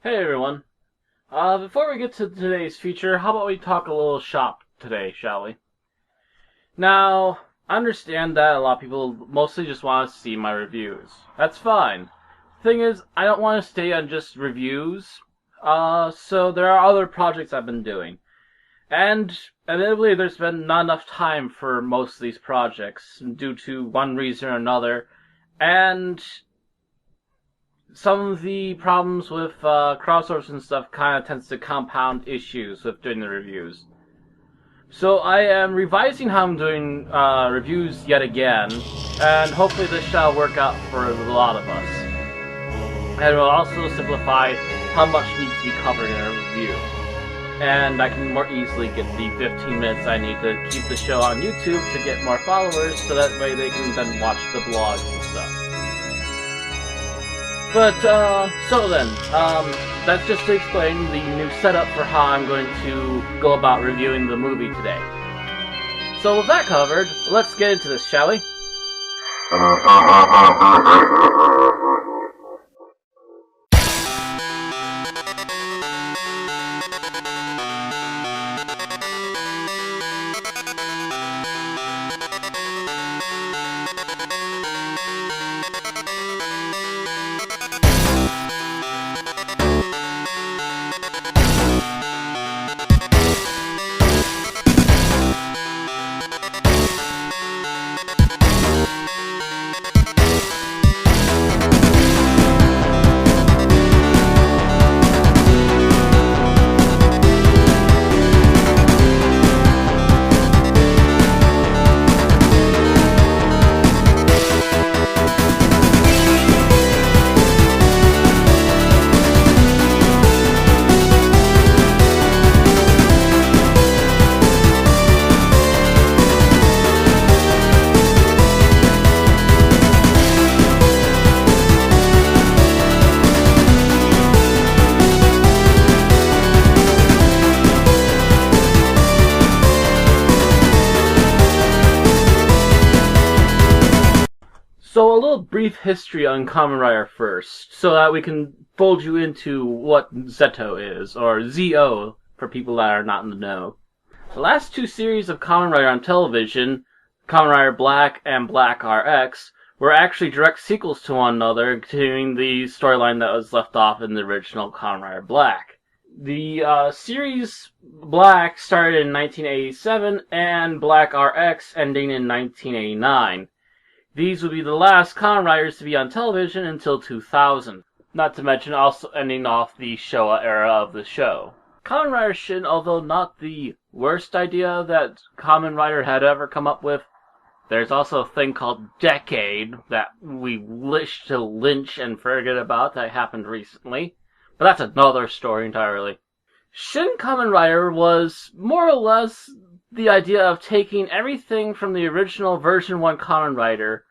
Hey everyone. Before we get to today's feature, how about we talk a little shop today, shall we? Now, I understand that a lot of people mostly just want to see my reviews. That's fine. Thing is, I don't want to stay on just reviews, so there are other projects I've been doing. And, admittedly, there's been not enough time for most of these projects, due to one reason or another, and some of the problems with crossovers and stuff kind of tends to compound issues with doing the reviews. So I am revising how I'm doing reviews yet again, and hopefully this shall work out for a lot of us. And it will also simplify how much needs to be covered in a review. And I can more easily get the 15 minutes I need to keep the show on YouTube to get more followers, so that way they can then watch the blogs and stuff. But, so then, that's just to explain the new setup for how I'm going to go about reviewing the movie today. So with that covered, let's get into this, shall we? So a little brief history on Kamen Rider first, so that we can fold you into what Zeto is, or ZO, for people that are not in the know. The last two series of Kamen Rider on television, Kamen Rider Black and Black RX, were actually direct sequels to one another, continuing the storyline that was left off in the original Kamen Rider Black. The series Black started in 1987, and Black RX ending in 1989. These would be the last Kamen Riders to be on television until 2000, not to mention also ending off the Showa era of the show. Kamen Rider Shin, although not the worst idea that Kamen Rider had ever come up with, there's also a thing called Decade that we wish to lynch and forget about that happened recently, but that's another story entirely. Shin Kamen Rider was more or less the idea of taking everything from the original version 1 Kamen Rider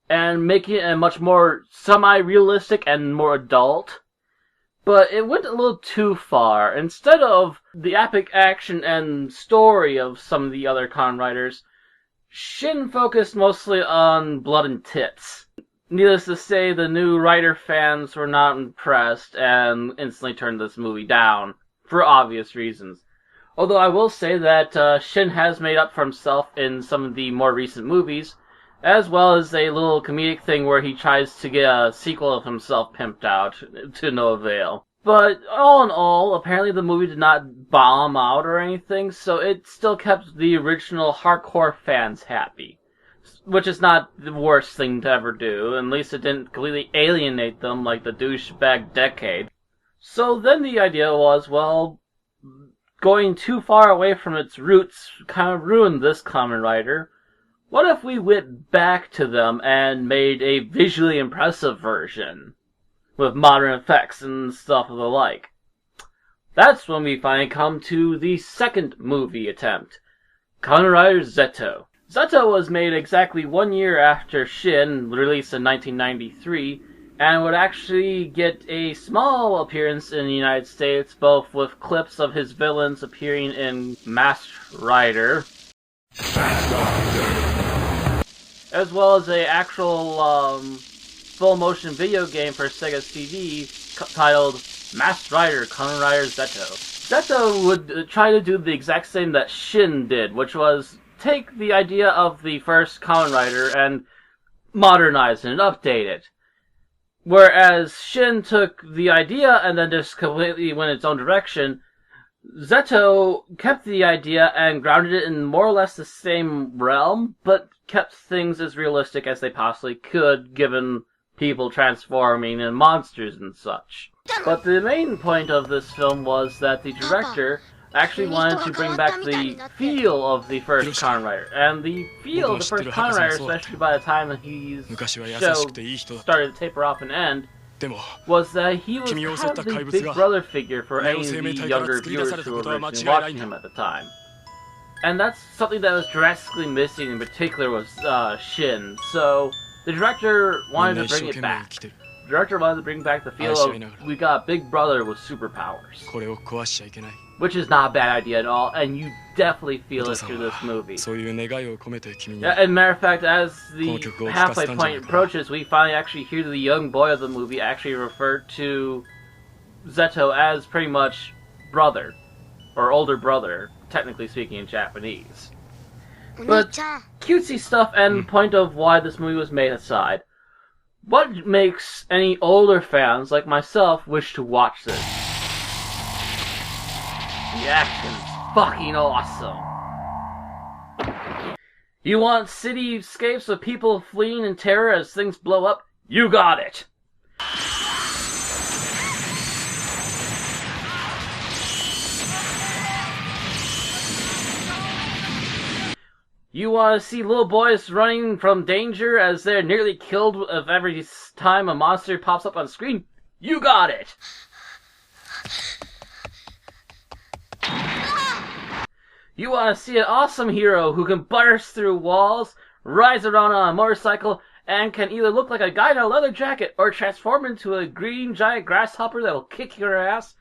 and making it a much more semi-realistic and more adult. But it went a little too far. Instead of the epic action and story of some of the other Kamen Riders, Shin focused mostly on blood and tits. Needless to say, the new Rider fans were not impressed and instantly turned this movie down, for obvious reasons. Although I will say that Shin has made up for himself in some of the more recent movies, as well as a little comedic thing where he tries to get a sequel of himself pimped out, to no avail. But all in all, apparently the movie did not bomb out or anything, so it still kept the original hardcore fans happy. Which is not the worst thing to ever do, at least it didn't completely alienate them like the douchebag Decade. So then the idea was, well, going too far away from its roots kind of ruined this Kamen Rider. What if we went back to them and made a visually impressive version, with modern effects and stuff of the like? That's when we finally come to the second movie attempt, Kamen Rider Zeto. Zeto was made exactly 1 year after Shin, released in 1993, and would actually get a small appearance in the United States, both with clips of his villains appearing in Masked Rider, as well as a actual full-motion video game for Sega CD titled Masked Rider, Kamen Rider Zeto. Zeto would try to do the exact same that Shin did, which was take the idea of the first Kamen Rider and modernize it and update it. Whereas Shin took the idea and then just completely went its own direction, Zeto kept the idea and grounded it in more or less the same realm, but kept things as realistic as they possibly could, given people transforming and monsters and such. But the main point of this film was that the director actually wanted to bring back the feel of the first Kamen Rider. And the feel of the first Kamen Rider, especially by the time that his show started to taper off and end, was that he was kind of the big brother figure for any of the younger viewers who were originally watching him at the time. And that's something that was drastically missing in particular was Shin. So the director wanted to bring it back. The director wanted to bring back the feel of we got a big brother with superpowers. Which is not a bad idea at all, and you definitely feel it through this movie. Yeah, and matter of fact, as the halfway point approaches, we finally actually hear the young boy of the movie actually refer to Zeto as pretty much brother, or older brother, technically speaking in Japanese. But cutesy stuff and point of why this movie was made aside, what makes any older fans like myself wish to watch this? The action's fucking awesome. You want cityscapes of people fleeing in terror as things blow up? You got it! You want to see little boys running from danger as they're nearly killed of every time a monster pops up on screen? You got it! You want to see an awesome hero who can burst through walls, rise around on a motorcycle, and can either look like a guy in a leather jacket or transform into a green giant grasshopper that will kick your ass?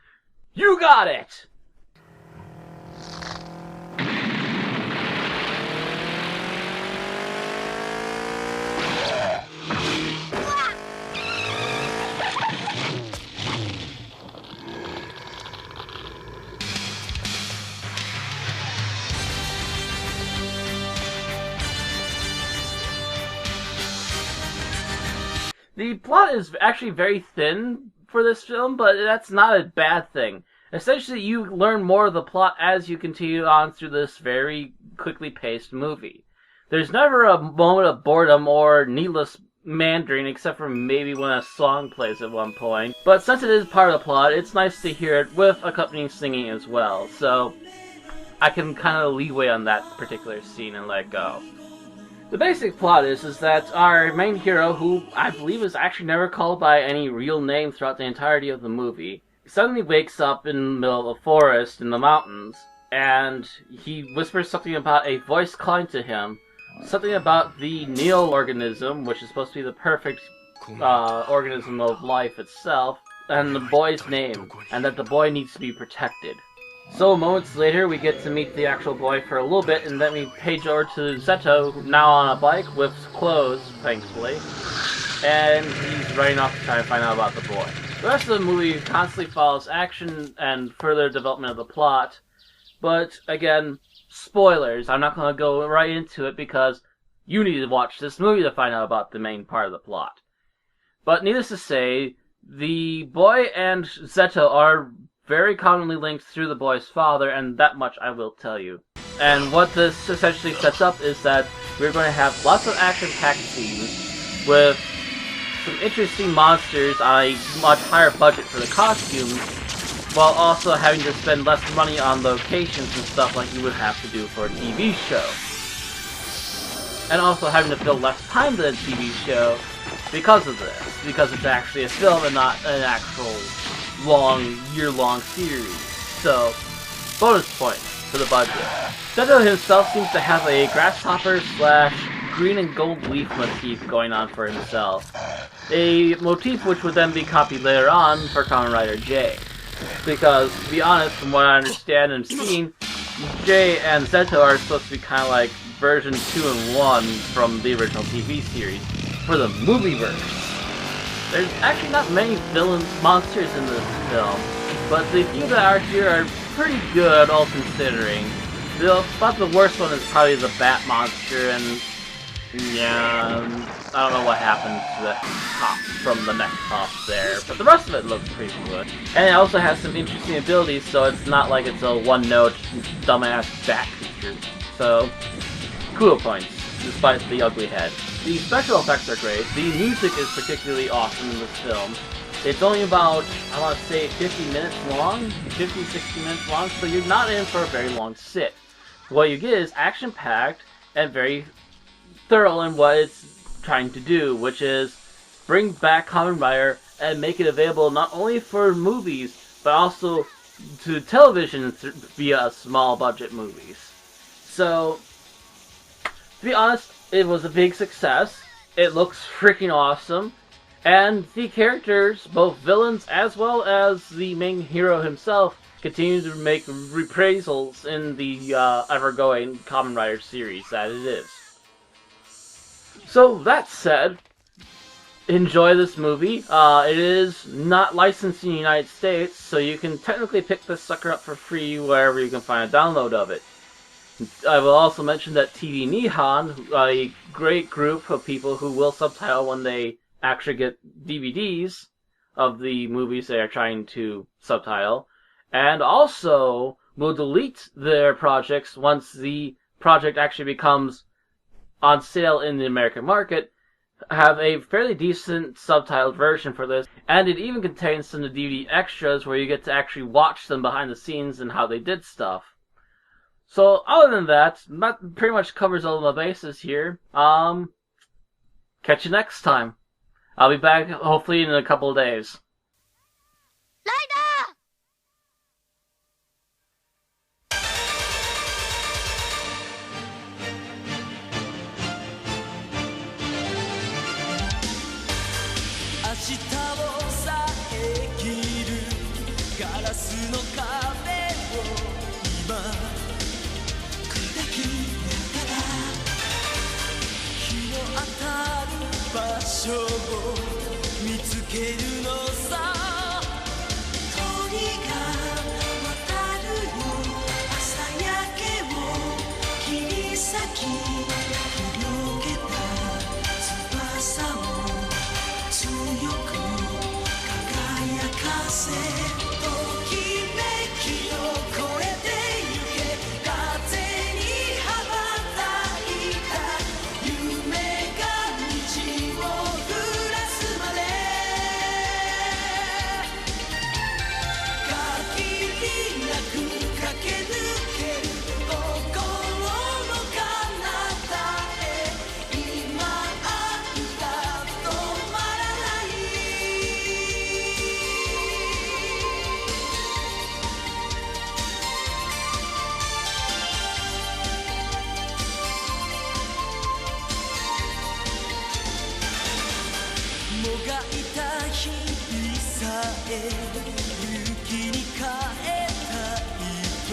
You got it! The plot is actually very thin for this film, but that's not a bad thing. Essentially, you learn more of the plot as you continue on through this very quickly paced movie. There's never a moment of boredom or needless meandering, except for maybe when a song plays at one point. But since it is part of the plot, it's nice to hear it with accompanying singing as well, so I can kind of leeway on that particular scene and let go. The basic plot is that our main hero, who I believe is actually never called by any real name throughout the entirety of the movie, suddenly wakes up in the middle of a forest in the mountains, and he whispers something about a voice calling to him, something about the Nihon organism, which is supposed to be the perfect organism of life itself, and the boy's name, and that the boy needs to be protected. So moments later, we get to meet the actual boy for a little bit, and then we page over to Zeto, now on a bike with clothes, thankfully, and he's running off to try and find out about the boy. The rest of the movie constantly follows action and further development of the plot, but again, spoilers. I'm not going to go right into it because you need to watch this movie to find out about the main part of the plot. But needless to say, the boy and Zeto are very commonly linked through the boy's father, and that much I will tell you. And what this essentially sets up is that we're going to have lots of action-packed scenes with some interesting monsters on a much higher budget for the costumes, while also having to spend less money on locations and stuff like you would have to do for a TV show. And also having to fill less time than a TV show because of this, because it's actually a film and not an actual year-long series. So, bonus points for the budget. Zeto himself seems to have a grasshopper / green and gold leaf motif going on for himself. A motif which would then be copied later on for Kamen Rider J. Because, to be honest, from what I understand and seen, J and Zeto are supposed to be kind of like version 2 and 1 from the original TV series for the movieverse. There's actually not many villain monsters in this film, but the few that are here are pretty good, all considering. About the worst one is probably the Bat Monster, and yeah, I don't know what happened to the top from the neck off there, but the rest of it looks pretty good. And it also has some interesting abilities, so it's not like it's a one-note, dumbass bat creature. So, cool points, despite the ugly head. The special effects are great. The music is particularly awesome in this film. It's only about, I want to say, 50 minutes long? 50, 60 minutes long, so you're not in for a very long sit. What you get is action-packed and very thorough in what it's trying to do, which is bring back Kamen Rider and make it available not only for movies, but also to television via small budget movies. So, to be honest, it was a big success. It looks freaking awesome. And the characters, both villains as well as the main hero himself, continue to make reprisals in the ever-going Kamen Rider series that it is. So, that said, enjoy this movie. It is not licensed in the United States, so you can technically pick this sucker up for free wherever you can find a download of it. I will also mention that TV Nihon, a great group of people who will subtitle when they actually get DVDs of the movies they are trying to subtitle, and also will delete their projects once the project actually becomes on sale in the American market, have a fairly decent subtitled version for this, and it even contains some of the DVD extras where you get to actually watch them behind the scenes and how they did stuff. So, other than that, that pretty much covers all of my bases here. Catch you next time. I'll be back hopefully in a couple of days. Rider! 明日を遮るガラスの壁を今砕きながら日の当たる場所を見つけるのさ鳥が渡るよ朝焼けを切り裂き広げた翼を強く輝かせときめきを越えてゆけ風に羽ばたいた夢が道を降らすまで限りなく駆け抜ける心の彼方へ今愛が止まらないもがいた日々さえ勇気に変えたいと